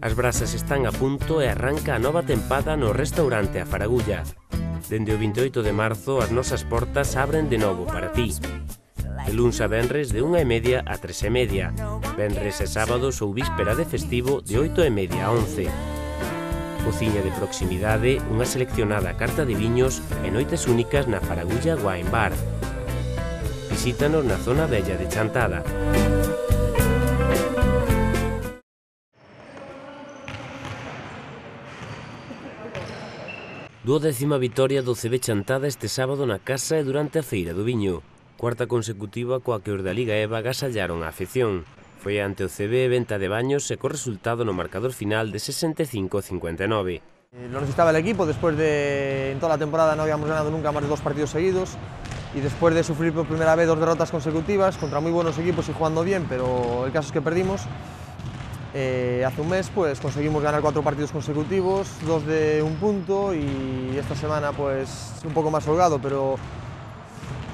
As brasas están a punto e arranca a nova tempada no restaurante A Faragulla. Dende o 28 de marzo as nosas portas abren de novo para ti. De luns a venres de 1:30 a 3:30, venres e sábados ou víspera de festivo de 8:30 a 11. Cociña de proximidade, unha seleccionada carta de viños e noites únicas na Faragulla Wine Bar. Visítanos na zona bella de Chantada. Duodécima vitoria do CB Chantada este sábado na casa e durante a Feira do Viño. Cuarta consecutiva coa que os da Liga EVA agasallaron a afección. Foi ante o CB Venta de Baños e co resultado no marcador final de 65-59. Lo necesitaba el equipo, después de en toda la temporada no habíamos ganado nunca más de 2 partidos seguidos y después de sufrir por primera vez 2 derrotas consecutivas contra muy buenos equipos y jugando bien, pero el caso es que perdimos. Hace un mes pues conseguimos ganar 4 partidos consecutivos, 2 de un punto y esta semana pues un poco más holgado, pero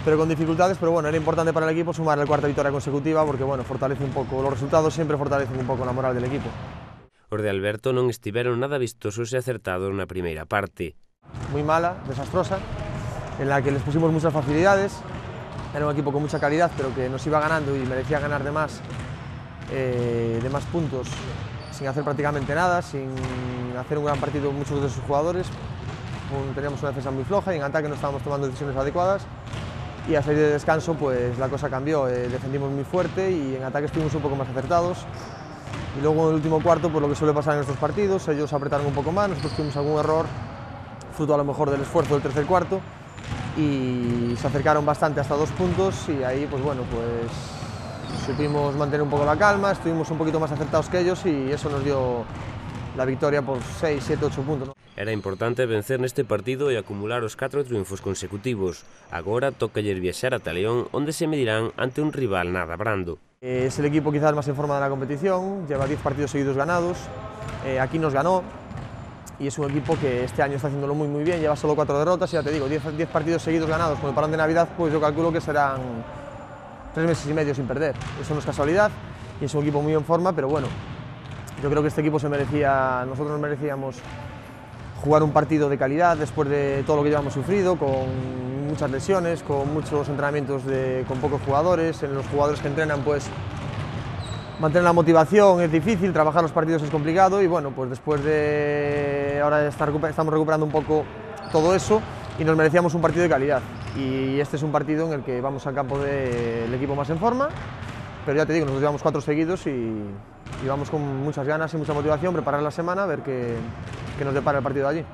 con dificultades, pero bueno, era importante para el equipo sumar la 4ª victoria consecutiva porque bueno, fortalece un poco, los resultados siempre fortalecen un poco la moral del equipo. Os de Alberto non estiveron nada vistosos e acertados na primeira parte. Muy mala, desastrosa, en la que les pusimos muchas facilidades, era un equipo con mucha calidad pero que nos iba ganando y merecía ganar de más puntos sin hacer prácticamente nada, sin hacer un gran partido muchos de sus jugadores. Teníamos una defensa muy floja y en ataque no estábamos tomando decisiones adecuadas y a salir de descanso pues la cosa cambió, defendimos muy fuerte y en ataque estuvimos un poco más acertados y luego en el último cuarto pues lo que suele pasar en estos partidos, ellos apretaron un poco más, nosotros tuvimos algún error fruto a lo mejor del esfuerzo del tercer cuarto y se acercaron bastante hasta 2 puntos y ahí pues bueno, pues supimos mantener un poco la calma, estuvimos un poquito más acertados que ellos y eso nos dio la victoria por 6, 7, 8 puntos, ¿no? Era importante vencer neste partido e acumular os 4 triunfos consecutivos. Agora tócalles viaxar ata León, onde se medirán ante un rival nada brando. Es el equipo quizás más en forma de la competición, lleva 10 partidos seguidos ganados, aquí nos ganó y es un equipo que este año está haciéndolo muy bien, lleva solo 4 derrotas y ya te digo, 10 partidos seguidos ganados con el parón de Navidad, pues yo calculo que serán 3 meses y medio sin perder. Eso no es casualidad y es un equipo muy en forma, pero bueno, yo creo que este equipo nosotros nos merecíamos jugar un partido de calidad después de todo lo que llevamos sufrido, con muchas lesiones, con muchos entrenamientos con pocos jugadores, en los jugadores que entrenan pues mantener la motivación es difícil, trabajar los partidos es complicado y bueno, pues después de ahora estamos recuperando un poco todo eso y nos merecíamos un partido de calidad y este es un partido en el que vamos al campo del equipo más en forma, pero ya te digo, nos llevamos 4 seguidos y vamos con muchas ganas y mucha motivación, preparar la semana, a ver qué nos depara el partido de allí.